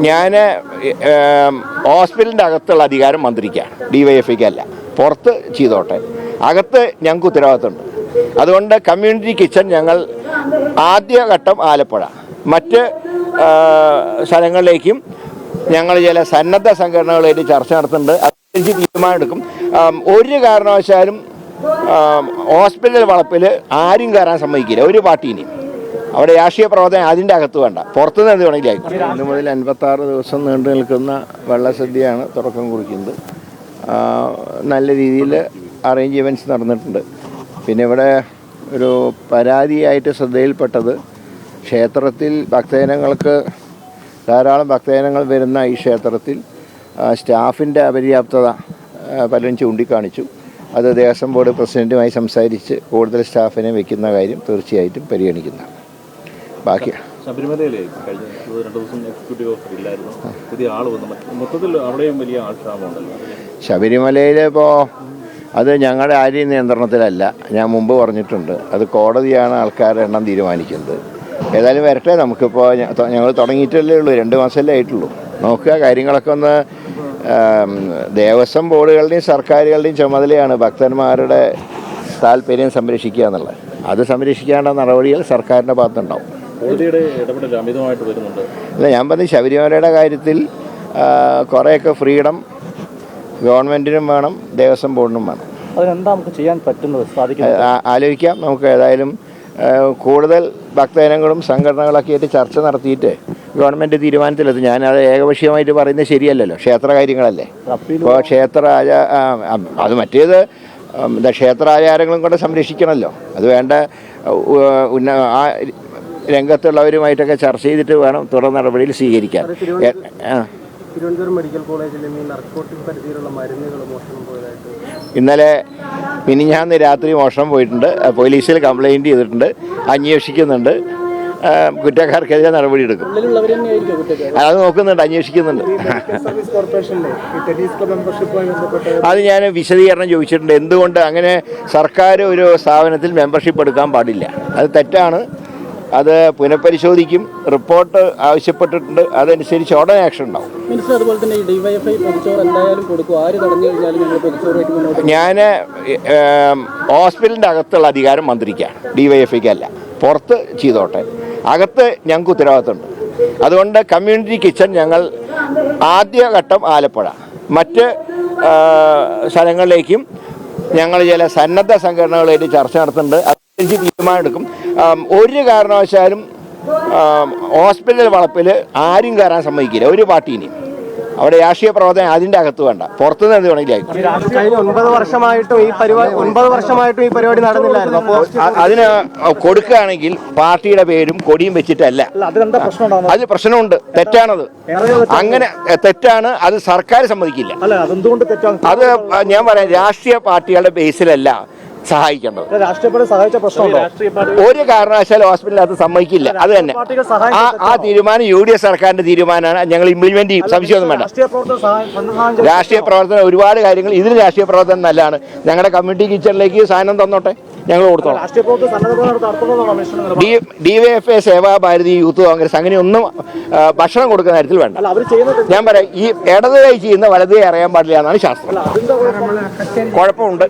ഞാൻ ഹോസ്പിറ്റലിൻ്റെ അകത്തുള്ള അധികാരം മന്ത്രിക്കാണ്, DYFIക്കല്ല. പുറത്ത് ചെയ്തോട്ടെ, അകത്ത് ഞങ്ങൾക്ക് ഉത്തരവാദിത്തമുണ്ട്. അതുകൊണ്ട് കമ്മ്യൂണിറ്റി കിച്ചൺ ഞങ്ങൾ ആദ്യഘട്ടം ആലപ്പുഴ, മറ്റ് സ്ഥലങ്ങളിലേക്കും ഞങ്ങൾ ചില സന്നദ്ധ സംഘടനകളായിട്ട് ചർച്ച നടത്തുന്നുണ്ട്. അതനുസരിച്ച് തീരുമാനമെടുക്കും. ഒരു കാരണവശാലും ഹോസ്പിറ്റൽ വളപ്പിൽ ആരും കയറാൻ സമ്മതിക്കില്ല, ഒരു പാർട്ടീനെയും. അവിടെ രാഷ്ട്രീയ പ്രവർത്തനം അതിൻ്റെ അകത്ത് വേണ്ട, പുറത്തുനിന്ന് എന്ത് വേണമെങ്കിലും ആയിക്കോട്ടെ. 1 മുതൽ 56 ദിവസം നീണ്ടു നിൽക്കുന്ന വെള്ളസദ്യയാണ് തുടക്കം കുറിക്കുന്നത്. നല്ല രീതിയിൽ അറേഞ്ച്മെൻറ്റ്സ് നടന്നിട്ടുണ്ട്. പിന്നെ ഇവിടെ ഒരു പരാതിയായിട്ട് ശ്രദ്ധയിൽപ്പെട്ടത്, ക്ഷേത്രത്തിൽ ഭക്തജനങ്ങൾക്ക് ധാരാളം ഭക്തജനങ്ങൾ വരുന്ന ഈ ക്ഷേത്രത്തിൽ സ്റ്റാഫിൻ്റെ അപര്യാപ്തത പലരും ചൂണ്ടിക്കാണിച്ചു. അത് ദേവസ്വം ബോർഡ് പ്രസിഡൻറ്റുമായി സംസാരിച്ച് കൂടുതൽ സ്റ്റാഫിനെ വയ്ക്കുന്ന കാര്യം തീർച്ചയായിട്ടും പരിഗണിക്കുന്നതാണ്. ബാക്കി ശബരിമലയിലെ കഴിഞ്ഞ 2 ദിവസം എക്സിക്യൂട്ടീവ് ഓഫീസർ ഇല്ലായിരുന്നു, പുതിയ ആൾ വന്നു, മൊത്തത്തിൽ അവിടെയും വലിയ ആൾക്ഷാമുണ്ടല്ലോ. ശബരിമലയിൽ ഇപ്പോൾ അത് ഞങ്ങളുടെ ആരെയും നിയന്ത്രണത്തിലല്ല. ഞാൻ മുമ്പ് പറഞ്ഞിട്ടുണ്ട്, അത് കോടതിയാണ് ആൾക്കാരുടെ എണ്ണം തീരുമാനിക്കുന്നത്. ഏതായാലും വരട്ടെ. നമുക്കിപ്പോൾ ഞങ്ങൾ തുടങ്ങിയിട്ടല്ലേ ഉള്ളൂ, 2 മാസമല്ലേ ആയിട്ടുള്ളൂ. നോക്കുക, കാര്യങ്ങളൊക്കെ ഒന്ന്. ദേവസ്വം ബോർഡുകളുടെയും സർക്കാരുകളുടെയും ചുമതലയാണ് ഭക്തന്മാരുടെ താല്പര്യം സംരക്ഷിക്കുക എന്നുള്ളത്. അത് സംരക്ഷിക്കേണ്ട നടപടികൾ സർക്കാരിൻ്റെ ഭാഗത്തുണ്ടാവും. അല്ല, ഞാൻ പറഞ്ഞു, ശബരിമലയുടെ കാര്യത്തിൽ കുറേയൊക്കെ ഫ്രീഡം ഗവൺമെൻറ്റിനും വേണം, ദേവസ്വം ബോർഡിനും വേണം. അതിനെന്താ നമുക്ക് ചെയ്യാൻ പറ്റുന്നത് ആലോചിക്കാം. നമുക്ക് ഏതായാലും കൂടുതൽ ഭക്തജനങ്ങളും സംഘടനകളൊക്കെ ആയിട്ട് ചർച്ച നടത്തിയിട്ട് ഗവൺമെൻറ് തീരുമാനത്തിലെത്തും. ഞാനത് ഏകപക്ഷീയമായിട്ട് പറയുന്നത് ശരിയല്ലല്ലോ, ക്ഷേത്ര കാര്യങ്ങളല്ലേ. ഇപ്പോൾ അത് മറ്റേത് ക്ഷേത്രാചാരങ്ങളും കൂടെ സംരക്ഷിക്കണമല്ലോ. അത് വേണ്ട ആ രംഗത്തുള്ളവരുമായിട്ടൊക്കെ ചർച്ച ചെയ്തിട്ട് വേണം തുടർ നടപടിയിൽ സ്വീകരിക്കാൻ. തിരുവനന്തപുരം മെഡിക്കൽ കോളേജിൽ നാർക്കോട്ടിക് പരിധിയിലുള്ള മരുന്നുകൾ മോഷണം പോയതായിട്ട് ഇന്നലെ മിനിഞ്ഞാന്ന് രാത്രി മോഷണം പോയിട്ടുണ്ട്. പോലീസിൽ കംപ്ലയിൻറ്റ് ചെയ്തിട്ടുണ്ട്, അന്വേഷിക്കുന്നുണ്ട്. കുറ്റക്കാർക്കെതിരെ നടപടി എടുക്കും. അത് നോക്കുന്നുണ്ട്, അന്വേഷിക്കുന്നുണ്ട്. അത് ഞാൻ വിശദീകരണം ചോദിച്ചിട്ടുണ്ട്. എന്തുകൊണ്ട് അങ്ങനെ സർക്കാർ ഒരു സ്ഥാപനത്തിൽ മെമ്പർഷിപ്പ് എടുക്കാൻ പാടില്ല, അത് തെറ്റാണ്. അത് പുനഃപരിശോധിക്കും. റിപ്പോർട്ട് ആവശ്യപ്പെട്ടിട്ടുണ്ട്, അതനുസരിച്ച് ഉടനെ ആക്ഷൻ ഉണ്ടാവും. അതുപോലെ തന്നെ ഞാൻ ഹോസ്പിറ്റലിൻ്റെ അകത്തുള്ള അധികാരം മന്ത്രിക്കാണ്, DYFIക്കല്ല. പുറത്ത് ചെയ്തോട്ടെ, അകത്ത് ഞങ്ങൾക്ക് ഉത്തരവാദിത്തമുണ്ട്. അതുകൊണ്ട് കമ്മ്യൂണിറ്റി കിച്ചൺ ഞങ്ങൾ ആദ്യഘട്ടം ആലപ്പുഴ, മറ്റ് സ്ഥലങ്ങളിലേക്കും ഞങ്ങൾ ചില സന്നദ്ധ സംഘടനകളായിട്ട് ചർച്ച നടത്തുന്നുണ്ട്. അതനുസരിച്ച് തീരുമാനമെടുക്കും. ഒരു കാരണവശാലും ഹോസ്പിറ്റൽ വളപ്പിൽ ആരും കയറാൻ സമ്മതിക്കില്ല, ഒരു പാർട്ടീനെയും. അവിടെ രാഷ്ട്രീയ പ്രവർത്തനം അതിൻ്റെ അകത്ത് വേണ്ട, പുറത്തുനിന്ന് എന്ത് വേണമെങ്കിലും ആയിക്കോട്ടെ. 9 വർഷമായിട്ടും ഈ പരിപാടി നടന്നില്ലായിരുന്നു. അതിന് കൊടുക്കുകയാണെങ്കിൽ പാർട്ടിയുടെ പേരും കൊടിയും വെച്ചിട്ടല്ല. അത് പ്രശ്നമുണ്ട്, തെറ്റാണത്. അങ്ങനെ തെറ്റാണ്, അത് സർക്കാർ സമ്മതിക്കില്ല. അത് ഞാൻ പറയാം, രാഷ്ട്രീയ പാർട്ടികളുടെ ബേസിലല്ല സഹായിക്കേണ്ടത്. ഒരു കാരണവശാലും ഹോസ്പിറ്റലിനകത്ത് സമ്മതിക്കില്ല. അത് തന്നെ ആ തീരുമാനം UDF സർക്കാരിന്റെ തീരുമാനമാണ്. ഞങ്ങൾ ഇംപ്ലിമെന്റ് ചെയ്യും, സംശയമൊന്നും വേണ്ട. രാഷ്ട്രീയ പ്രവർത്തനം ഒരുപാട് കാര്യങ്ങൾ, ഇതിന് രാഷ്ട്രീയ പ്രവർത്തനം നല്ലതാണ്. ഞങ്ങളുടെ കമ്മ്യൂണിറ്റി കിച്ചണിലേക്ക് സാധനം തന്നോട്ടെ, ഞങ്ങൾ കൊടുത്തോളാം. DYFI, സേവാഭാരതി, യൂത്ത് കോൺഗ്രസ് അങ്ങനെയൊന്നും ഭക്ഷണം കൊടുക്കുന്ന കാര്യത്തിൽ വേണ്ട. ഞാൻ പറയാം, ഈ ഇടത് കൈ ചെയ്യുന്ന വലത് കൈ അറിയാൻ പാടില്ല എന്നാണ് ശാസ്ത്രം. കുഴപ്പമുണ്ട്.